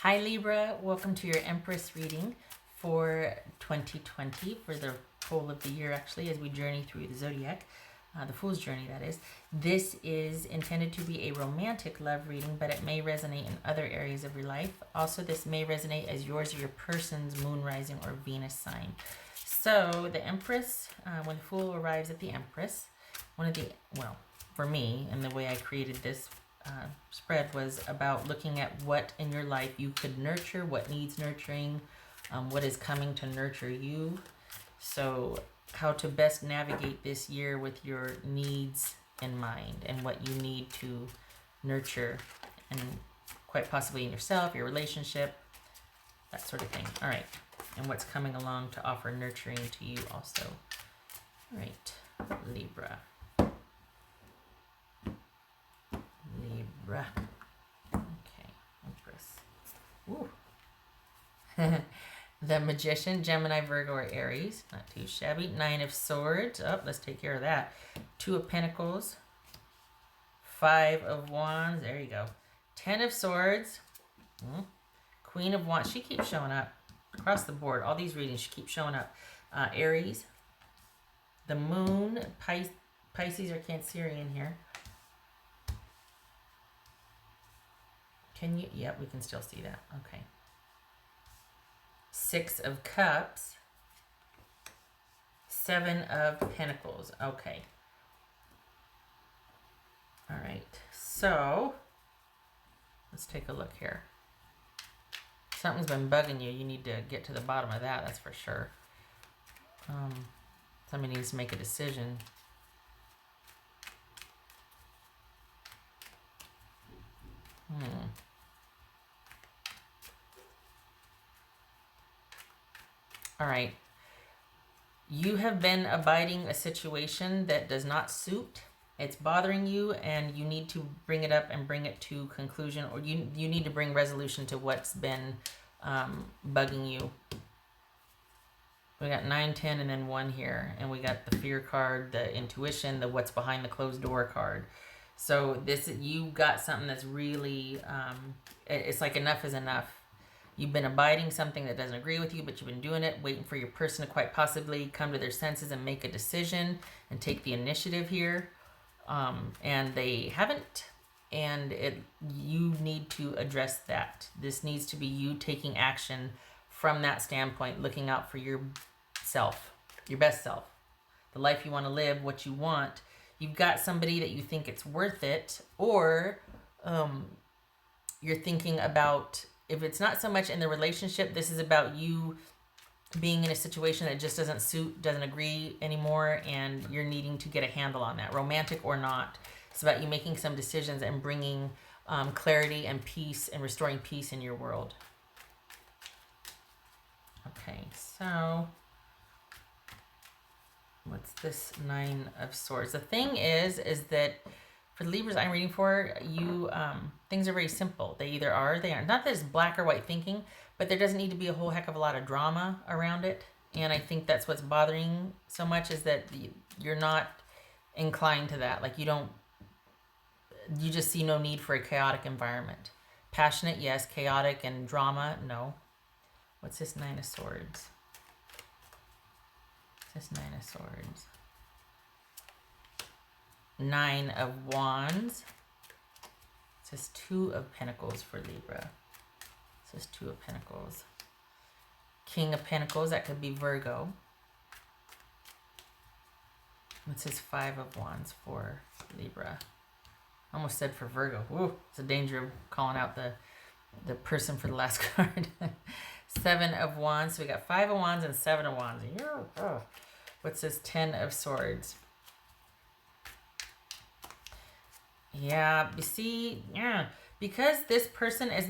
Hi Libra, welcome to your Empress reading for 2020, for the whole of the year actually, as we journey through the zodiac, the Fool's Journey that is. This is intended to be a romantic love reading, but it may resonate in other areas of your life. Also, this may resonate as yours or your person's moon, rising, or Venus sign. So the Empress, when the Fool arrives at the Empress, well, for me, and the way I created this spread was about looking at what in your life you could nurture, what needs nurturing, what is coming to nurture you. So how to best navigate this year with your needs in mind and what you need to nurture, and quite possibly in yourself, your relationship, that sort of thing. All right, and what's coming along to offer nurturing to you also. All right, Libra. Libra. Okay, Empress. Ooh. The Magician, Gemini, Virgo, or Aries. Not too shabby. Nine of Swords. Oh, let's take care of that. Two of Pentacles. Five of Wands. There you go. 10 of Swords. Queen of Wands. She keeps showing up across the board. All these readings, she keeps showing up. Aries. The Moon. Pisces or Cancerian here. Can you? Yep, we can still see that. Okay. Six of Cups. Seven of Pentacles. Okay. All right. So, let's take a look here. Something's been bugging you. You need to get to the bottom of that. That's for sure. Somebody needs to make a decision. All right. You have been abiding a situation that does not suit. It's bothering you, and you need to bring it up and bring it to conclusion, or you need to bring resolution to what's been bugging you. We got 9, 10, and then 1 here, and we got the fear card, the intuition, the what's behind the closed door card. So this, you got something that's really, it's like enough is enough. You've been abiding something that doesn't agree with you, but you've been doing it, waiting for your person to quite possibly come to their senses and make a decision and take the initiative here. And they haven't, and you need to address that. This needs to be you taking action from that standpoint, looking out for yourself, your best self, the life you want to live, what you want. You've got somebody that you think it's worth it, or you're thinking about, if it's not so much in the relationship, this is about you being in a situation that just doesn't suit, doesn't agree anymore, and you're needing to get a handle on that, romantic or not. It's about you making some decisions and bringing clarity and peace and restoring peace in your world. Okay, so what's this 9 of Swords? The thing is that for the Libras I'm reading for, you, things are very simple. They either are or they aren't. Not that it's black or white thinking, but there doesn't need to be a whole heck of a lot of drama around it. And I think that's what's bothering so much, is that you're not inclined to that. Like you just see no need for a chaotic environment. Passionate, yes. Chaotic and drama, no. What's this 9 of Swords? What's this 9 of Swords? 9 of Wands. It says 2 of Pentacles for Libra. It says 2 of Pentacles. King of Pentacles, that could be Virgo. It says 5 of Wands for Libra. I almost said for Virgo. Ooh, it's a danger of calling out the person for the last card. 7 of Wands. So we got 5 of Wands and 7 of Wands. What's this 10 of Swords? Yeah, you see, yeah, because this person is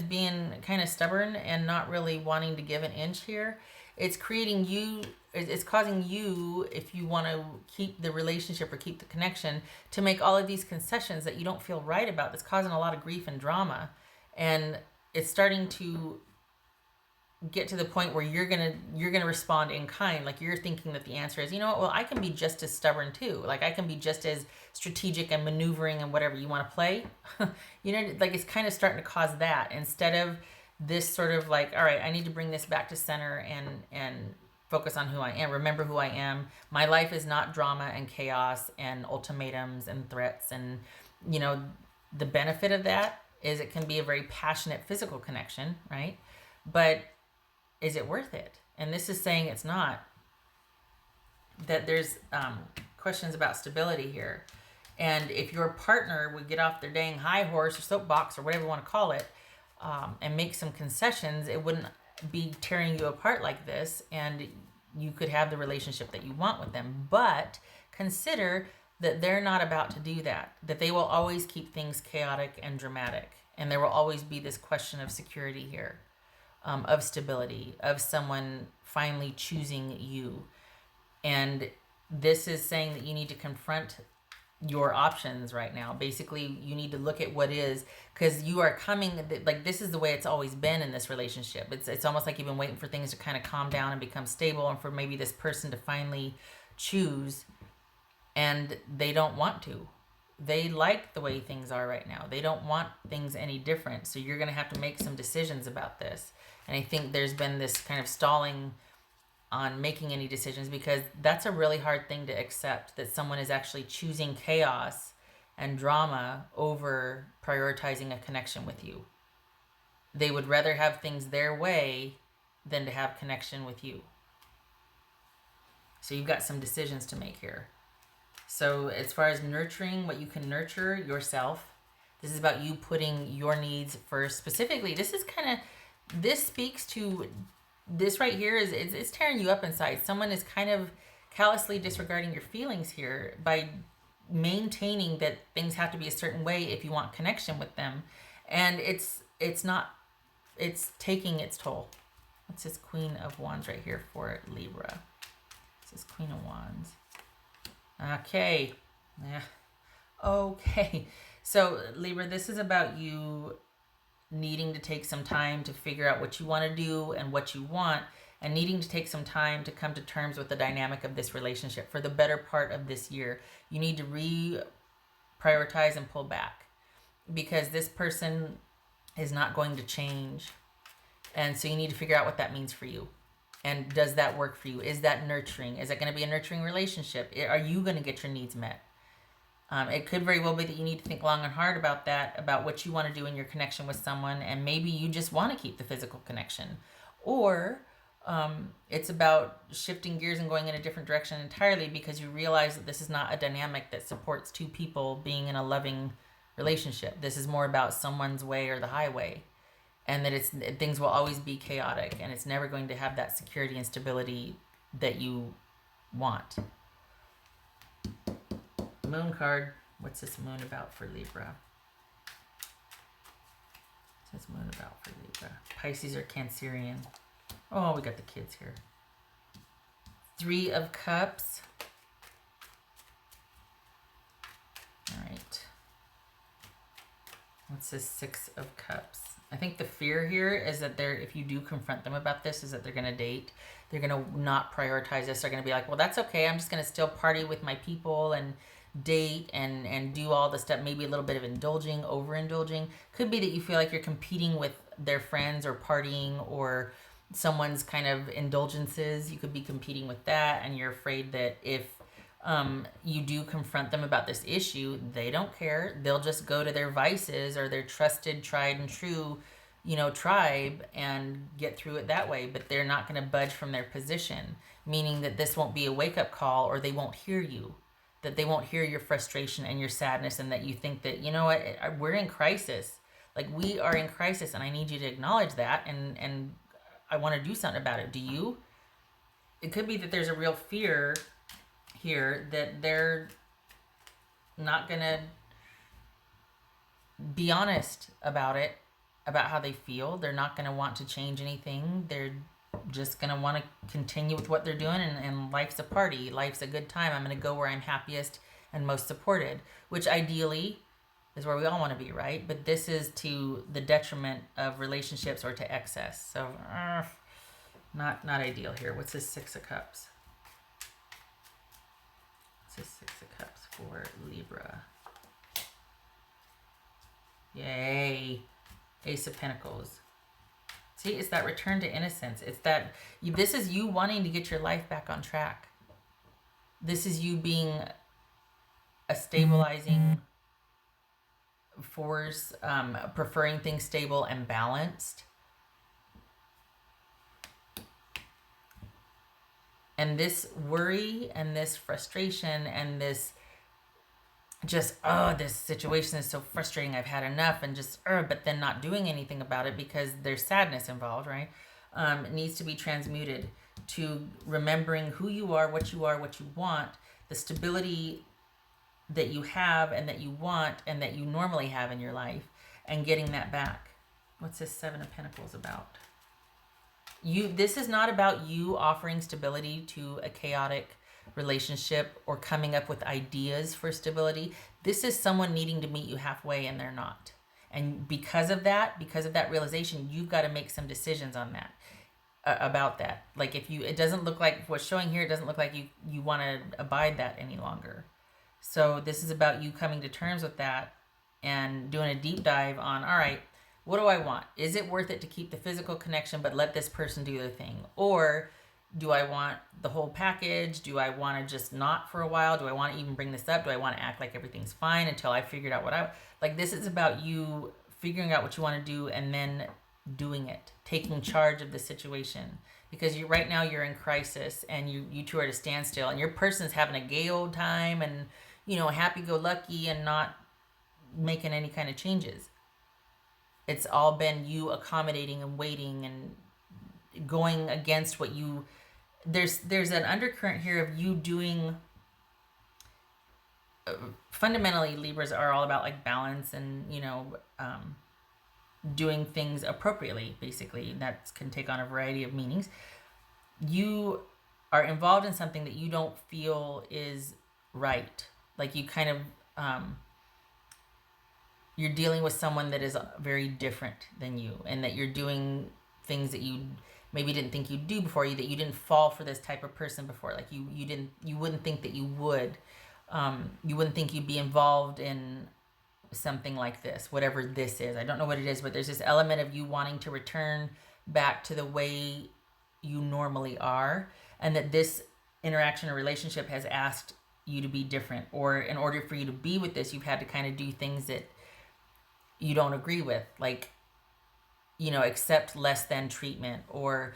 being kind of stubborn and not really wanting to give an inch here, it's creating you, it's causing you, if you want to keep the relationship or keep the connection, to make all of these concessions that you don't feel right about. That's causing a lot of grief and drama, and it's starting to get to the point where you're gonna respond in kind. Like you're thinking that the answer is, you know what, well, I can be just as stubborn too. Like I can be just as strategic and maneuvering and whatever you want to play. You know, like it's kind of starting to cause that instead of this sort of like, all right, I need to bring this back to center and focus on who I am. Remember who I am. My life is not drama and chaos and ultimatums and threats. And, you know, the benefit of that is it can be a very passionate physical connection, right? But is it worth it? And this is saying it's not. That there's questions about stability here. And if your partner would get off their dang high horse or soapbox or whatever you want to call it, and make some concessions, it wouldn't be tearing you apart like this, and you could have the relationship that you want with them. But consider that they're not about to do that, that they will always keep things chaotic and dramatic, and there will always be this question of security here, of stability, of someone finally choosing you. And this is saying that you need to confront your options right now. Basically, you need to look at what is, because you are coming, like this is the way it's always been in this relationship. It's almost like you've been waiting for things to kind of calm down and become stable, and for maybe this person to finally choose, and they don't want to. They like the way things are right now. They don't want things any different. So you're going to have to make some decisions about this. And I think there's been this kind of stalling on making any decisions, because that's a really hard thing to accept, that someone is actually choosing chaos and drama over prioritizing a connection with you. They would rather have things their way than to have connection with you. So you've got some decisions to make here. So as far as nurturing, what you can nurture yourself, this is about you putting your needs first. Specifically, this speaks to this right here is it's tearing you up inside. Someone is kind of callously disregarding your feelings here by maintaining that things have to be a certain way if you want connection with them. And it's taking its toll. What's this Queen of Wands right here for Libra? This is Queen of Wands. Okay. Yeah. Okay. So Libra, this is about you needing to take some time to figure out what you want to do and what you want, and needing to take some time to come to terms with the dynamic of this relationship for the better part of this year. You need to reprioritize and pull back, because this person is not going to change. And so you need to figure out what that means for you. And does that work for you? Is that nurturing? Is it going to be a nurturing relationship? Are you going to get your needs met? It could very well be that you need to think long and hard about that, about what you want to do in your connection with someone, and maybe you just want to keep the physical connection. Or it's about shifting gears and going in a different direction entirely, because you realize that this is not a dynamic that supports two people being in a loving relationship. This is more about someone's way or the highway, and that things will always be chaotic, and it's never going to have that security and stability that you want. Moon card. What's this moon about for Libra? What's this moon about for Libra? Pisces or Cancerian? Oh, we got the kids here. 3 of Cups. All right. What's this 6 of Cups? I think the fear here is that if you do confront them about this, is that they're going to date. They're going to not prioritize this. They're going to be like, well, that's okay. I'm just going to still party with my people and date and do all the stuff. Maybe a little bit of overindulging. Could be that you feel like you're competing with their friends or partying or someone's kind of indulgences. You could be competing with that, and you're afraid that if you do confront them about this issue, they don't care. They'll just go to their vices or their trusted, tried and true, tribe and get through it that way. But they're not going to budge from their position, meaning that this won't be a wake-up call, or they won't hear you, that they won't hear your frustration and your sadness, and that you think that, you know what, we're in crisis. Like, we are in crisis, and I need you to acknowledge that, and I want to do something about it. Do you? It could be that there's a real fear here that they're not gonna be honest about it, about how they feel. They're not gonna want to change anything. They're just gonna want to continue with what they're doing, and life's a party. Life's a good time. I'm gonna go where I'm happiest and most supported, which ideally is where we all want to be, right? But this is to the detriment of relationships or to excess. So Not ideal here. What's this Six of Cups? What's this Six of Cups for Libra? Yay. Ace of Pentacles. See, it's that return to innocence. It's that, this is you wanting to get your life back on track. This is you being a stabilizing force, preferring things stable and balanced. And this worry and this frustration and this just, this situation is so frustrating, I've had enough, and just, but then not doing anything about it because there's sadness involved, right? It needs to be transmuted to remembering who you are, what you want, the stability that you have and that you want and that you normally have in your life, and getting that back. What's this Seven of Pentacles about? This is not about you offering stability to a chaotic relationship or coming up with ideas for stability. This is someone needing to meet you halfway and they're not. And because of that realization, you've got to make some decisions on that, about that. Like it doesn't look like what's showing here, it doesn't look like you want to abide that any longer. So this is about you coming to terms with that and doing a deep dive on, all right, what do I want? Is it worth it to keep the physical connection but let this person do their thing? Or do I want the whole package? Do I want to just not for a while? Do I want to even bring this up? Do I want to act like everything's fine until I figured out like this is about you figuring out what you want to do and then doing it, taking charge of the situation. Because right now you're in crisis and you two are at a standstill and your person's having a gay old time and, happy-go-lucky and not making any kind of changes. It's all been you accommodating and waiting and going against what you... There's an undercurrent here of you doing... fundamentally, Libras are all about like balance and, doing things appropriately, basically. That can take on a variety of meanings. You are involved in something that you don't feel is right. Like you kind of... you're dealing with someone that is very different than you, and that you're doing things that you maybe didn't think you'd do before, that you didn't fall for this type of person before. Like you wouldn't think that you would. You wouldn't think you'd be involved in something like this, whatever this is. I don't know what it is, but there's this element of you wanting to return back to the way you normally are, and that this interaction or relationship has asked you to be different, or in order for you to be with this, you've had to kind of do things that you don't agree with, like, accept less than treatment, or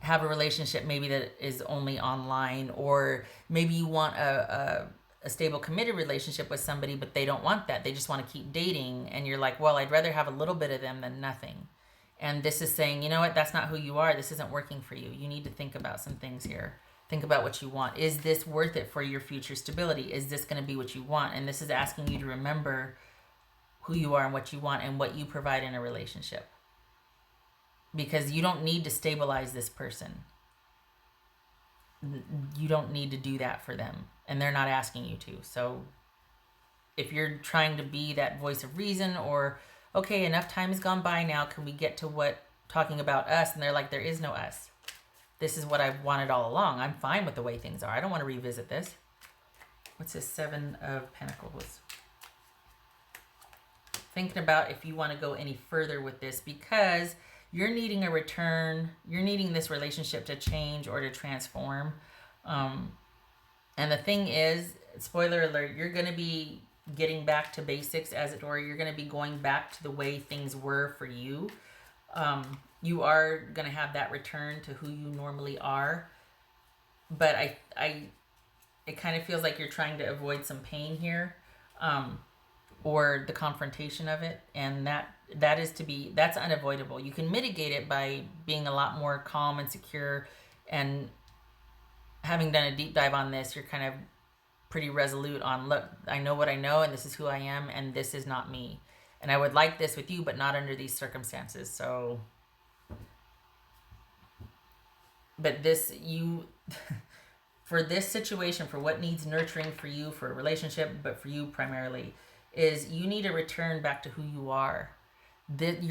have a relationship maybe that is only online, or maybe you want a stable committed relationship with somebody, but they don't want that. They just want to keep dating, and you're like, well, I'd rather have a little bit of them than nothing. And this is saying, you know what, that's not who you are. This isn't working for you. You need to think about some things here. Think about what you want. Is this worth it for your future stability? Is this going to be what you want? And this is asking you to remember who you are and what you want and what you provide in a relationship. Because you don't need to stabilize this person. You don't need to do that for them. And they're not asking you to. So if you're trying to be that voice of reason, or, okay, enough time has gone by now, can we get to talking about us? And they're like, there is no us. This is what I've wanted all along. I'm fine with the way things are. I don't want to revisit this. What's this Seven of Pentacles? Thinking about if you want to go any further with this, because you're needing a return. You're needing this relationship to change or to transform. And the thing is, spoiler alert, you're going to be getting back to basics, as it were. You're going to be going back to the way things were for you. You are going to have that return to who you normally are. But it kind of feels like you're trying to avoid some pain here, or the confrontation of it. And that's unavoidable. You can mitigate it by being a lot more calm and secure, and having done a deep dive on this, you're kind of pretty resolute on, look, I know what I know, and this is who I am, and this is not me. And I would like this with you, but not under these circumstances. So, but for this situation, for what needs nurturing for you, for a relationship, but for you primarily, is you need to return back to who you are. that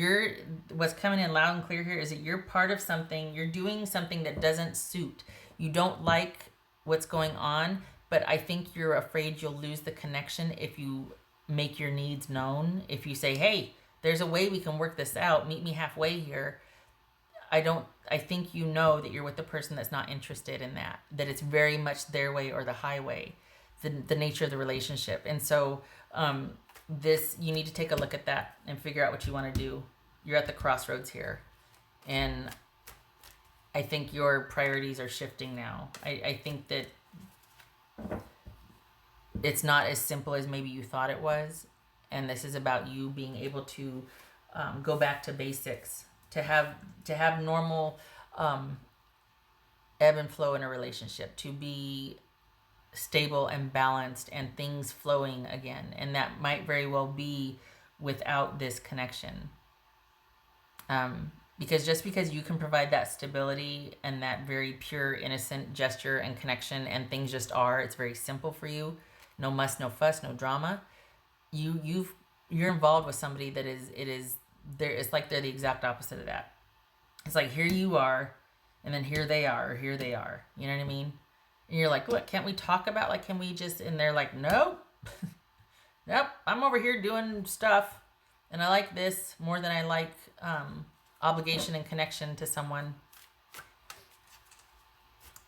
what's coming in loud and clear here is that you're part of something, you're doing something that doesn't suit. You don't like what's going on, but I think you're afraid you'll lose the connection if you make your needs known. If you say, hey, there's a way we can work this out, meet me halfway here. I think you know that you're with the person that's not interested in that it's very much their way or the highway, the nature of the relationship. And so you need to take a look at that and figure out what you want to do. You're at the crossroads here. And I think your priorities are shifting now. I think that it's not as simple as maybe you thought it was. And this is about you being able to go back to basics, to have normal ebb and flow in a relationship, to be stable and balanced and things flowing again. And that might very well be without this connection. Because just because you can provide that stability and that very pure, innocent gesture and connection, and things just are, it's very simple for you. No muss, no fuss, no drama. You're involved with somebody that it's like they're the exact opposite of that. It's like, here you are, and then here they are, or here they are. You know what I mean? And you're like, what, can't we talk about, like, can we just, and they're like, nope. Nope, I'm over here doing stuff, and I like this more than I like obligation and connection to someone.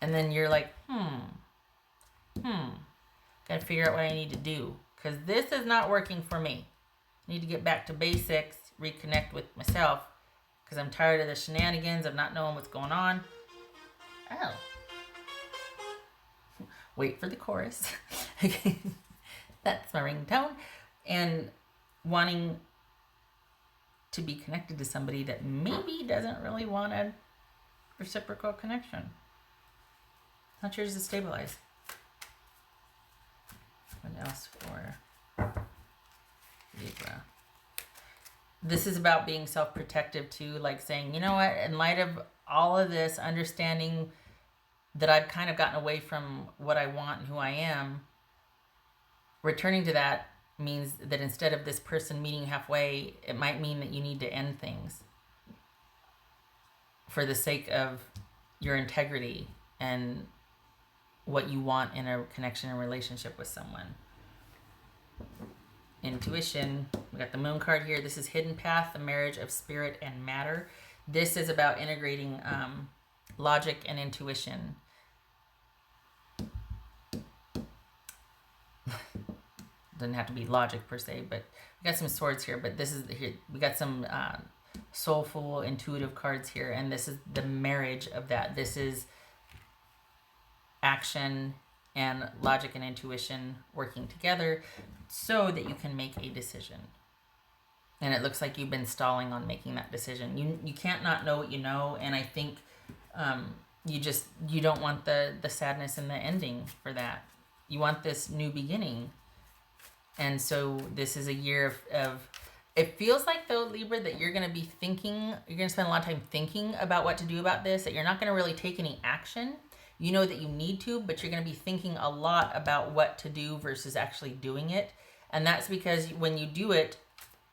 And then you're like, gotta figure out what I need to do, because this is not working for me. I need to get back to basics, reconnect with myself, because I'm tired of the shenanigans of not knowing what's going on. Oh. Wait for the chorus. Okay. That's my ringtone. And wanting to be connected to somebody that maybe doesn't really want a reciprocal connection. Not yours to stabilize. What else for Libra? This is about being self-protective too, like saying, you know what, in light of all of this, understanding that I've kind of gotten away from what I want and who I am, returning to that means that instead of this person meeting halfway, it might mean that you need to end things for the sake of your integrity and what you want in a connection and relationship with someone. Intuition. We got the moon card here. This is hidden path, the marriage of spirit and matter. This is about integrating logic and intuition. Doesn't have to be logic per se, but we got some swords here. But this is here. We got some soulful, intuitive cards here, and this is the marriage of that. This is action and logic and intuition working together so that you can make a decision. And it looks like you've been stalling on making that decision. You can't not know what you know, and I think you don't want the sadness and the ending for that. You want this new beginning. And so this is a year of it feels like, though, Libra, that you're going to be thinking, you're going to spend a lot of time thinking about what to do about this, that you're not going to really take any action. You know that you need to, but you're going to be thinking a lot about what to do versus actually doing it. And that's because when you do it,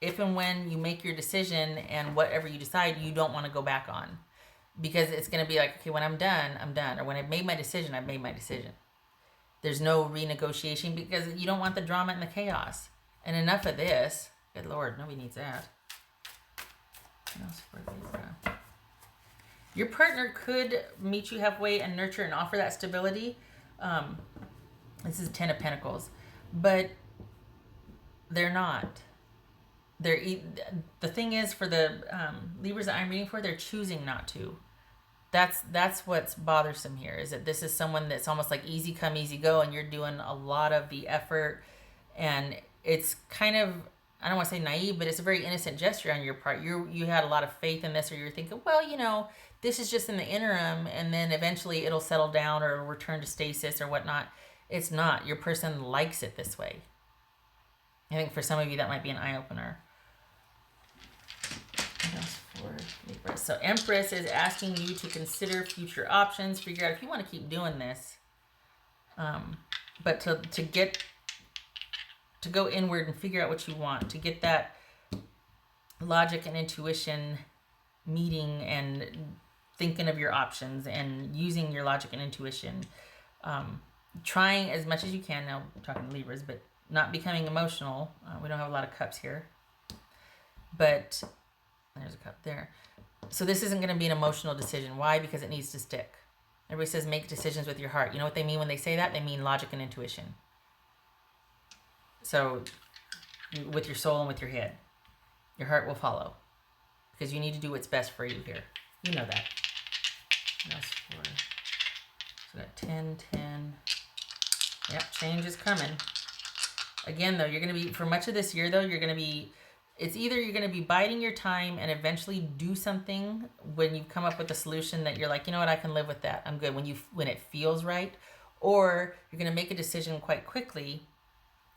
if and when you make your decision and whatever you decide, you don't want to go back on. Because it's going to be like, okay, when I'm done, I'm done. Or when I've made my decision, I've made my decision. There's no renegotiation because you don't want the drama and the chaos. And enough of this. Good Lord, nobody needs that. What else for Libra? Your partner could meet you halfway and nurture and offer that stability. This is 10 of Pentacles. But they're not. The thing is, for the Libras that I'm reading for, they're choosing not to. That's what's bothersome here, is that this is someone that's almost like easy come, easy go, and you're doing a lot of the effort. And it's kind of, I don't want to say naive, but it's a very innocent gesture on your part. You had a lot of faith in this, or you're thinking, well, you know, this is just in the interim, and then eventually it'll settle down or return to stasis or whatnot. It's not. Your person likes it this way. I think for some of you that might be an eye-opener. What else for Libra? So Empress is asking you to consider future options, figure out if you want to keep doing this. But to go inward and figure out what you want, to get that logic and intuition meeting and thinking of your options and using your logic and intuition. Trying as much as you can, now we're talking Libras, but not becoming emotional. We don't have a lot of cups here. But there's a cup there. So this isn't going to be an emotional decision. Why? Because it needs to stick. Everybody says make decisions with your heart. You know what they mean when they say that? They mean logic and intuition. So with your soul and with your head, your heart will follow. Because you need to do what's best for you here. You know that. That's 4. So we got 10, 10. Yep, change is coming. Again, though, you're going to be, for much of this year, though, you're going to be, it's either you're going to be biding your time and eventually do something when you come up with a solution that you're like, you know what, I can live with that. I'm good when it feels right. Or you're going to make a decision quite quickly,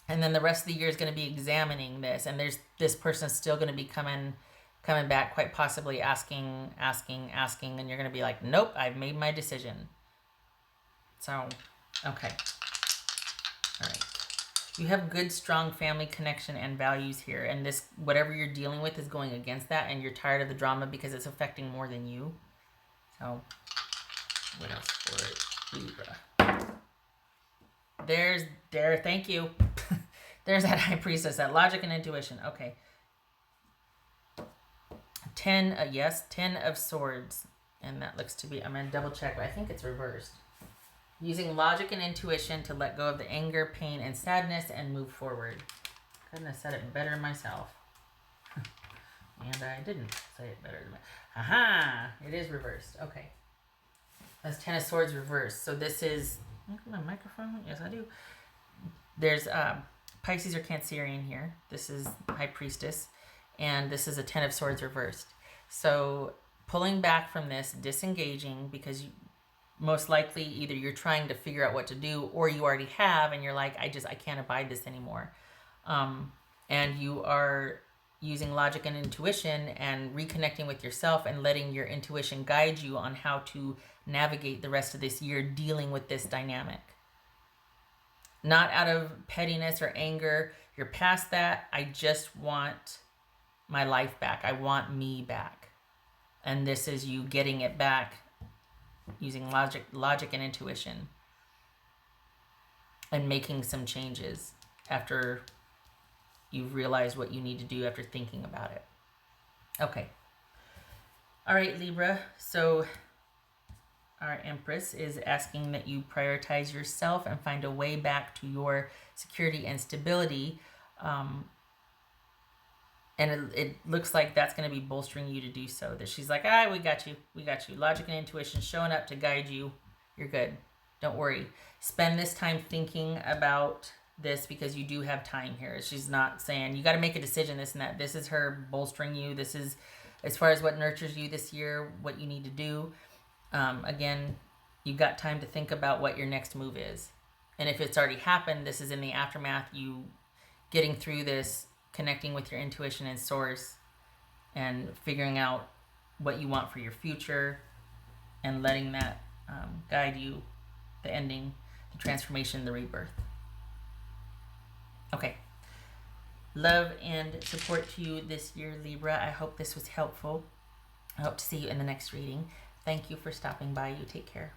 and then the rest of the year is going to be examining this, and this person's still going to be coming back, quite possibly asking, and you're going to be like, nope, I've made my decision. So, okay. All right. You have good, strong family connection and values here. And this, whatever you're dealing with is going against that. And you're tired of the drama because it's affecting more than you. So, what else for Libra? Thank you. There's that High Priestess, that logic and intuition. Okay. 10, yes, 10 of Swords. And that looks to be, I'm going to double check, but I think it's reversed. Using logic and intuition to let go of the anger, pain, and sadness and move forward. Couldn't have said it better myself. And I didn't say it better than myself. Aha! It is reversed. Okay. That's 10 of Swords reversed. So this is... my microphone? Yes, I do. There's Pisces or Cancerian here. This is High Priestess. And this is a 10 of Swords reversed. So pulling back from this, disengaging, because most likely either you're trying to figure out what to do or you already have and you're like, I can't abide this anymore. And you are using logic and intuition and reconnecting with yourself and letting your intuition guide you on how to navigate the rest of this year dealing with this dynamic. Not out of pettiness or anger. You're past that. I just want my life back. I want me back. And this is you getting it back using logic and intuition and making some changes after you've realized what you need to do after thinking about it. Okay. All right, Libra. So our Empress is asking that you prioritize yourself and find a way back to your security and stability. And it looks like that's going to be bolstering you to do so. That she's like, we got you. We got you. Logic and intuition showing up to guide you. You're good. Don't worry. Spend this time thinking about this because you do have time here. She's not saying, you got to make a decision, this and that. This is her bolstering you. This is, as far as what nurtures you this year, what you need to do. Again, you've got time to think about what your next move is. And if it's already happened, this is in the aftermath, you getting through this, connecting with your intuition and source and figuring out what you want for your future and letting that guide you, the ending, the transformation, the rebirth. Okay. Love and support to you this year, Libra. I hope this was helpful. I hope to see you in the next reading. Thank you for stopping by. You take care.